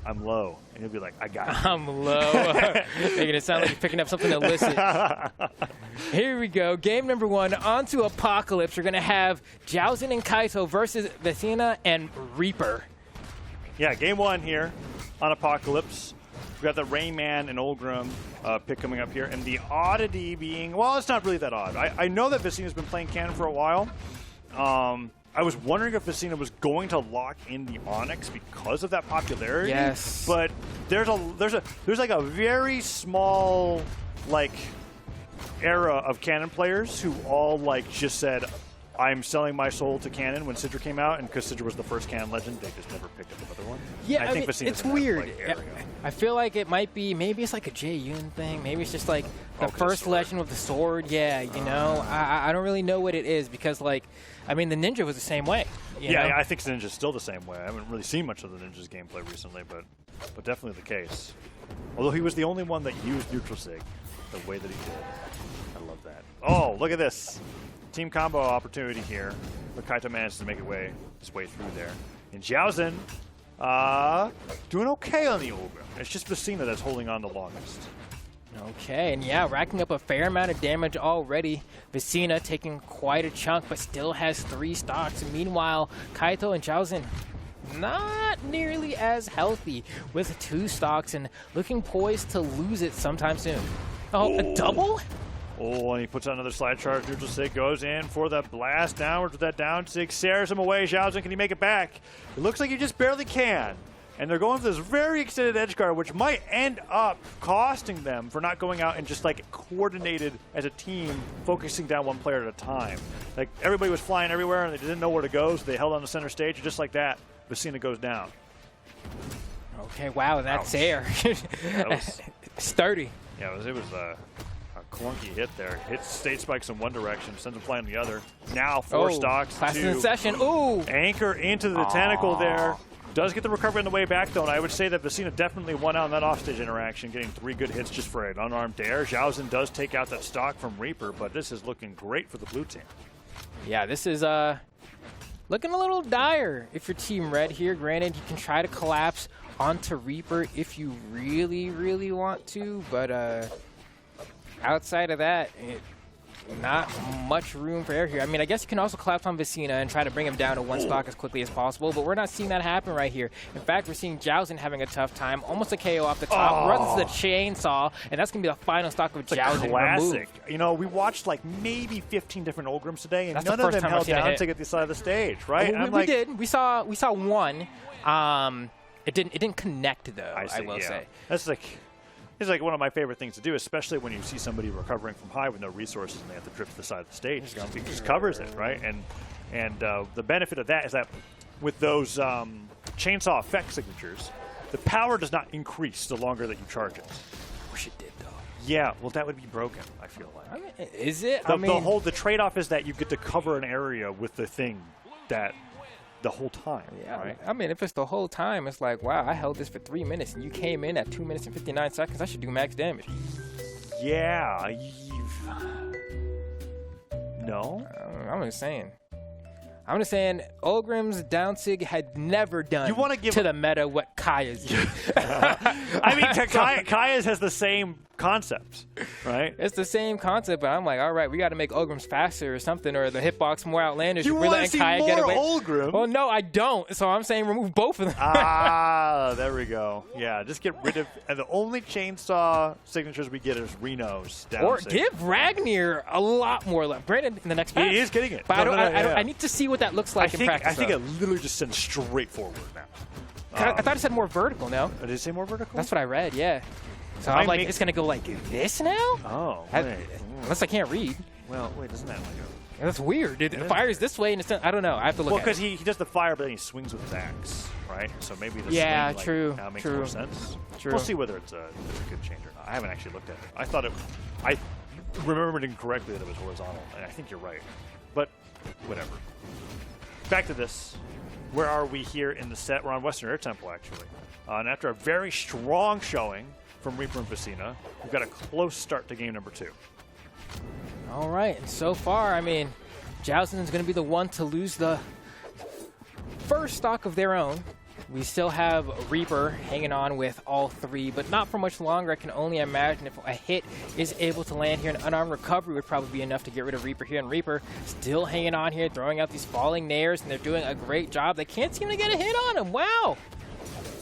I'm low. And he'll be like, I got it. I'm low. Making it sound like you're picking up something illicit. Here we go. Game number 1. On to Apocalypse. We're going to have Jaozin and Kaito versus Vecinaa and Reaper. Yeah, game 1 here on Apocalypse. We've got the Rayman and Olgrim pick coming up here. And the oddity being, well, it's not really that odd. I know that Vecinaa's been playing Cannon for a while. I was wondering if Vecinaa was going to lock in the Onyx because of that popularity. Yes. But there's like a very small era of Cannon players who all just said, I'm selling my soul to Cannon when Sidra came out, and because Sidra was the first Cannon legend, they just never picked up another one. Yeah, I think Vecinaa's it's weird. Yeah, I feel like it might be, maybe it's like a Jae-Yoon thing. Maybe it's just like the first legend with the sword. Yeah, you know, I don't really know what it is because, I mean, the Ninja was the same way. You know? I think Ninja's still the same way. I haven't really seen much of the Ninja's gameplay recently, but definitely the case. Although he was the only one that used neutral sig the way that he did. I love that. Oh, look at this. Team combo opportunity here. But Kaito managed to make his way through there. And Jaozin doing okay on the Olgrim. It's just Vecinaa that's holding on the longest. Okay, and yeah, racking up a fair amount of damage already. Vecinaa taking quite a chunk, but still has 3 stocks. And meanwhile, Kaito and Jaozin not nearly as healthy with 2 stocks and looking poised to lose it sometime soon. Oh, a double? Oh, and he puts on another slide charge. Neutral sig goes in for the blast downwards with that down sig. Sares him away. Jaozin, can he make it back? It looks like he just barely can. And they're going for this very extended edge guard, which might end up costing them for not going out and just coordinated as a team, focusing down one player at a time. Everybody was flying everywhere and they didn't know where to go, so they held on the center stage. And just like that, Vecinaa goes down. Okay, wow, that's air. That was sturdy. Yeah, it was a clunky hit there. Hits stage spikes in one direction, sends him flying the other. Now 4 stocks. Classes in session. Ooh. Anchor into the tentacle there. Does get the recovery on the way back, though, and I would say that Vecinaa definitely won out on that offstage interaction, getting 3 good hits just for an unarmed dare. Jaozin does take out that stock from Reaper, but this is looking great for the blue team. Yeah, this is looking a little dire if you're Team Red here. Granted, you can try to collapse onto Reaper if you really, really want to, but outside of that, not much room for error here. I mean, I guess you can also collapse on Vecinaa and try to bring him down to 1 stock as quickly as possible, but we're not seeing that happen right here. In fact, we're seeing Jaozin having a tough time. Almost a KO off the top. Runs the chainsaw, and that's going to be the final stock of Jaozin classic. You know, we watched maybe 15 different Olgrims today, and none of them held down to get the side of the stage, right? We did. We saw one. It didn't connect, though, I will say. That's it's one of my favorite things to do, especially when you see somebody recovering from high with no resources and they have to drift to the side of the stage. He just covers it, right? And the benefit of that is that with those chainsaw effect signatures, the power does not increase the longer that you charge it. I wish it did, though. Yeah, well, that would be broken, I feel like. I mean, is it? The trade-off is that you get to cover an area with the thing that the whole time. Yeah, right? I mean, if it's the whole time, it's like, wow, I held this for 3 minutes and you came in at 2 minutes and 59 seconds. I should do max damage. Yeah. No? I'm just saying. Olgrim's down sig had never done to the meta what Kaya's did. I mean, Kaya's has the same concept, right? It's the same concept, but I'm like, all right, we got to make Olgrim's faster or something, or the hitbox more outlandish. You want to see Kaya more Olgrim? Well, no, I don't. So I'm saying remove both of them. There we go. Yeah, just get rid of. And the only chainsaw signatures we get is Reno's down. Or give Ragnir a lot more left. Granted, in the next patch. He is getting it. But I need to see what that looks like in practice. I think it literally just sends straight forward now. I thought it said more vertical, no? Did it say more vertical? That's what I read, yeah. So I'm like, it's going to go like this now? Oh, unless I can't read. Well, wait, doesn't that go? That's weird. It fires this way, and it's I don't know. I have to look at it. Well, because he does the fire, but then he swings with his axe, right? So maybe the swing true. Now makes more sense. True. We'll see whether it's a good change or not. I haven't actually looked at it. I thought I remembered incorrectly that it was horizontal, and I think you're right. But whatever. Back to this. Where are we here in the set? We're on Western Air Temple, actually. And after a very strong showing from Reaper and Vecinaa, we've got a close start to game number 2. All right, and so far, I mean, Jaozin is going to be the one to lose the first stock of their own We still have Reaper hanging on with all three, but not for much longer. I can only imagine if a hit is able to land here. An unarmed recovery would probably be enough to get rid of Reaper here. And Reaper still hanging on here, throwing out these falling nairs, and they're doing a great job. They can't seem to get a hit on him. Wow.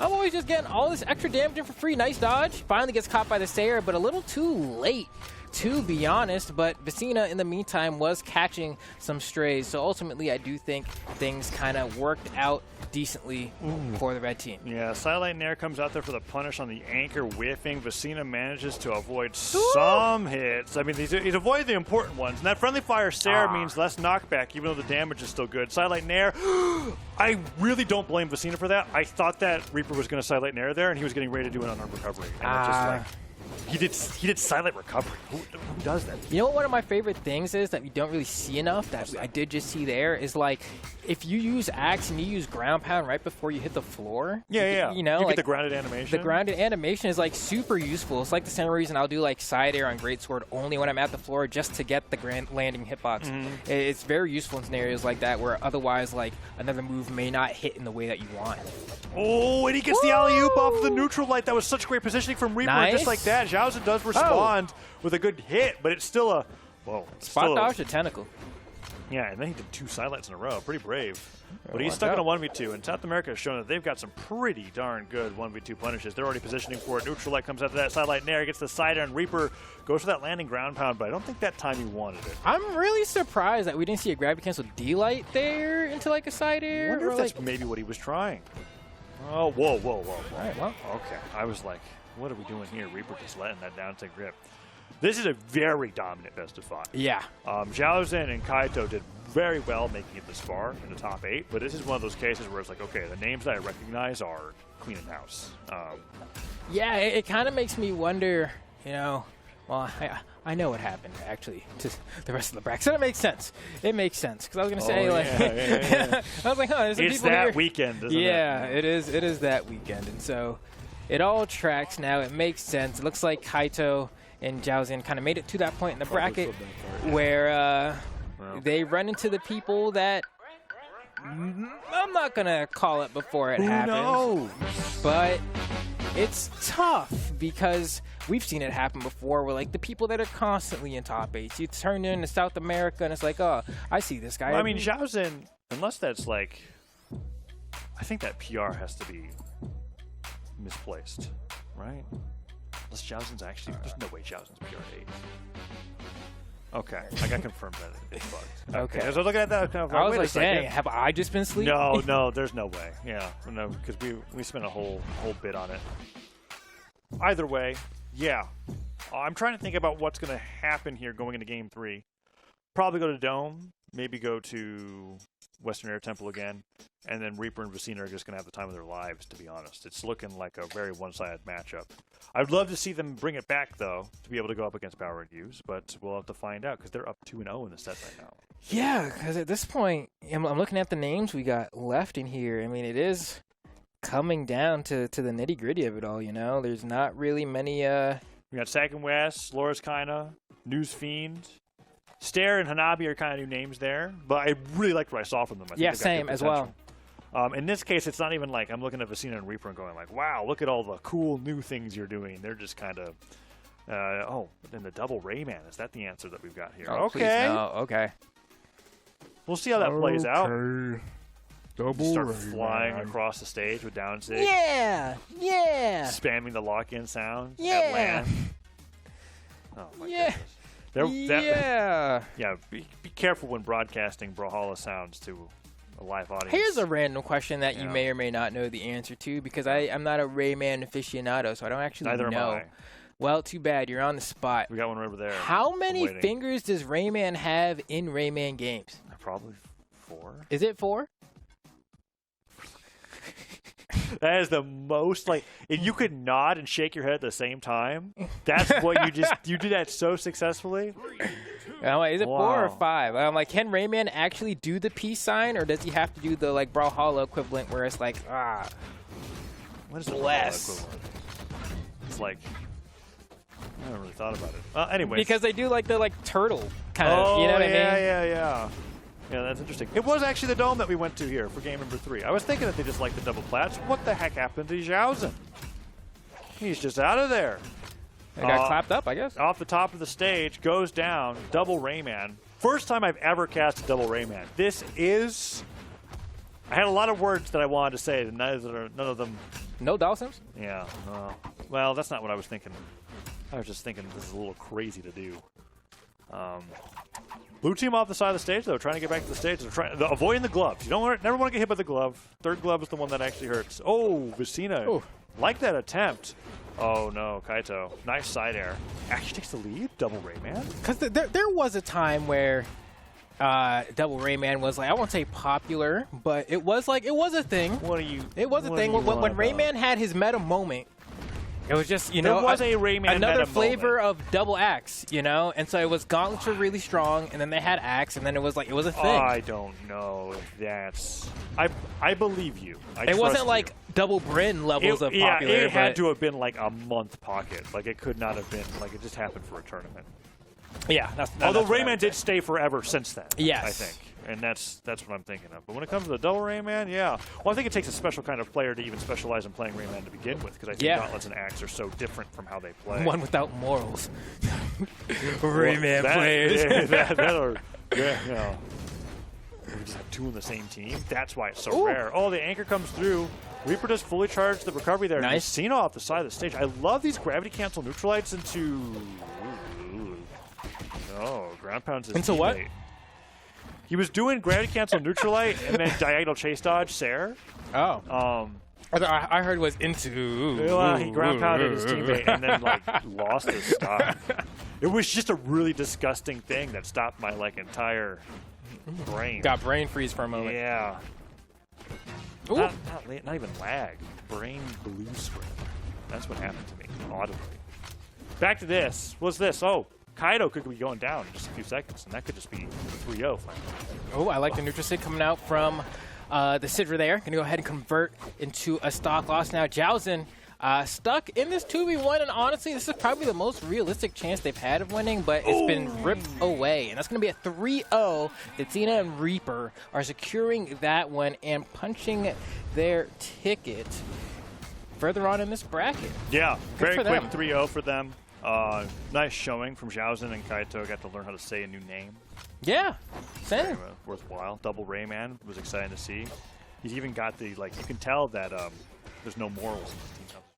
I'm always just getting all this extra damage in for free. Nice dodge. Finally gets caught by the Sayer, but a little too late, to be honest. But Vecinaa, in the meantime, was catching some strays. So ultimately, I do think things kind of worked out decently for the red team. Yeah, Silent Nair comes out there for the punish on the anchor, whiffing. Vecinaa manages to avoid some hits. I mean, he's avoided the important ones. And that friendly fire Sarah means less knockback, even though the damage is still good. Silent Nair, I really don't blame Vecinaa for that. I thought that Reaper was going to Silent Nair there, and he was getting ready to do an unarmed recovery. And it's just like... He did silent recovery. Who does that? You know what one of my favorite things is that we don't really see enough, that I did just see there, is like if you use Axe and you use ground pound right before you hit the floor. Yeah. You know, you like get the grounded animation. The grounded animation is like super useful. It's like the same reason I'll do like side air on Greatsword only when I'm at the floor, just to get the grand landing hitbox. It's very useful in scenarios like that where otherwise like another move may not hit in the way that you want. Oh, and he gets the alley-oop off of the neutral light. That was such great positioning from Reaper. Nice. Just like that, Jaozin does respond with a good hit, but it's still a... Whoa. Spot dodge a tentacle. Yeah, and then he did 2 silents in a row. Pretty brave. But he's stuck in a 1v2, and South America has shown that they've got some pretty darn good 1v2 punishes. They're already positioning for it. Neutral light comes after that. Sidelight Nair gets the side air, and Reaper goes for that landing ground pound, but I don't think that time he wanted it. I'm really surprised that we didn't see a gravity cancel D-light there into like a side air. I wonder if that's maybe what he was trying. Oh, whoa. All right, well. Okay. I was like, what are we doing here? Reaper just letting that down take grip. This is a very dominant best of 5. Yeah. Jaozin and Kaito did very well making it this far in the top 8, but this is one of those cases where it's like, okay, the names that I recognize are cleaning house. Yeah, it kind of makes me wonder, you know, well, I know what happened, actually, to the rest of the bracket. So it makes sense. It makes sense. Because I was going to say, yeah. I was like, there's some it's people that here. weekend, isn't it? Yeah, it is that weekend. And so it all tracks now. It makes sense. It looks like Kaito and Jaozin kind of made it to that point in the bracket where they run into the people that I'm not going to call it before it happens. No. But it's tough because we've seen it happen before where like the people that are constantly in top 8s, you turn into South America and it's like, oh, I see this guy. Well, I mean, Jaozin, unless that's like, I think that PR has to be misplaced, right? Unless Jaozin's actually, there's no way Jaozin's PR 8. Okay, I got confirmed that it's bugged. Okay. I was looking at that, kind of like, I was wait like, a second. dang, have I just been sleeping? No, there's no way. Yeah, no, because we spent a whole bit on it. Either way, yeah. I'm trying to think about what's going to happen here going into Game 3. Probably go to Dome, maybe go to Western Air Temple again, and then Reaper and Vecinaa are just going to have the time of their lives, to be honest. It's looking like a very one-sided matchup. I'd love to see them bring it back, though, to be able to go up against Power and Use, but we'll have to find out because they're up 2-0 in the set right now. Yeah, because at this point, I'm looking at the names we got left in here. I mean, it is coming down to the nitty-gritty of it all, you know? There's not really many... We got Sagan West, Loris Kaina, News Fiend. Stare and Hanabi are kind of new names there, but I really liked what I saw from them. I think yeah, they've got same good as well. In this case, it's not even like I'm looking at Vecinaa and Reaper and going like, wow, look at all the cool new things you're doing. They're just kind of, then the double Rayman. Is that the answer that we've got here? Oh, okay. Please, no. Okay. We'll see how that plays out. Double Start Rayman. flying across the stage with down sig. Yeah! Spamming the lock-in sound. Yeah. At land. Oh, my Yeah. goodness. Yeah, be careful when broadcasting Brawlhalla sounds to a live audience. Here's a random question that you may or may not know the answer to, because I'm not a Rayman aficionado, so I don't actually Neither know. am I. Well, too bad. You're on the spot. We got one over there. How many waiting. fingers does Rayman have in Rayman games? Probably 4. Is it 4? That is the most, like, if you could nod and shake your head at the same time, that's what you did that so successfully. I'm like, is it 4 or Wow. 5? I'm like, can Rayman actually do the peace sign, or does he have to do the like Brawlhalla equivalent where it's like, What is the Bless. equivalent? It's like, I haven't really thought about it. Anyways. because they do like the turtle kind of, you know what I mean? Yeah. Yeah, that's interesting. It was actually the dome that we went to here for game number 3. I was thinking that they just liked the double plats. What the heck happened to Jaozin? He's just out of there. They got clapped up, I guess. Off the top of the stage, goes down, double Rayman. First time I've ever cast a double Rayman. This is... I had a lot of words that I wanted to say, and none of them... No Dawson's? Yeah. Well, that's not what I was thinking. I was just thinking this is a little crazy to do. Blue team off the side of the stage, though, trying to get back to the stage. They're avoiding the gloves. You never want to get hit by the glove. Third glove is the one that actually hurts. Oh, Vecinaa. Ooh. Like that attempt. Oh, no, Kaito. Nice side air. Actually takes the lead. Double Rayman. Because there was a time where double Rayman was like, I won't say popular, but it was a thing. What are you... It was a thing. When Rayman had his meta moment, it was just, you know, there was a Rayman another meta flavor moment. of double axe, you know? And so it was gauntlets were really strong, and then they had axe, and then it was like, it was a thing. I don't know if that's... I believe you. It wasn't like double Bryn levels of popular. Yeah, it had to have been like a month pocket. Like, it could not have been, like, it just happened for a tournament. Yeah. Although Rayman did stay forever since then. Yes. I think. And that's what I'm thinking of. But when it comes to the double Rayman, yeah. Well, I think it takes a special kind of player to even specialize in playing Rayman to begin with, because I think Gauntlets and Axe are so different from how they play. One without morals. Rayman players. Yeah. We just have 2 on the same team. That's why it's so rare. Oh, the anchor comes through. Reaper does fully charge the recovery there. Nice. Vecinaa off the side of the stage. I love these gravity cancel neutralites into... Oh, ground pounds his Into teammate. what? He was doing gravity cancel neutralite and then diagonal chase dodge Sair. Oh. I heard it was into... He ground pounded his teammate and then like lost his stock. It was just a really disgusting thing that stopped my like entire brain. Got brain freeze for a moment. Yeah. Ooh. Not even lag. Brain blue screen. That's what happened to me audibly. Back to this. What's this? Oh, Kaito could be going down in just a few seconds, and that could just be 3-0. Oh, I like the neutral sig coming out from the Sidra there. Going to go ahead and convert into a stock loss now. Jaozin stuck in this 2v1, and honestly, this is probably the most realistic chance they've had of winning, but it's been ripped away. And that's going to be a 3-0. Vecinaa and Reaper are securing that one and punching their ticket further on in this bracket. Yeah, Good very for quick them. 3-0 for them. Nice showing from Jaozin, and Kaito got to learn how to say a new name. Yeah, same. Very worthwhile. Double Rayman was exciting to see. He's even got the, like, you can tell that there's no morals in this team.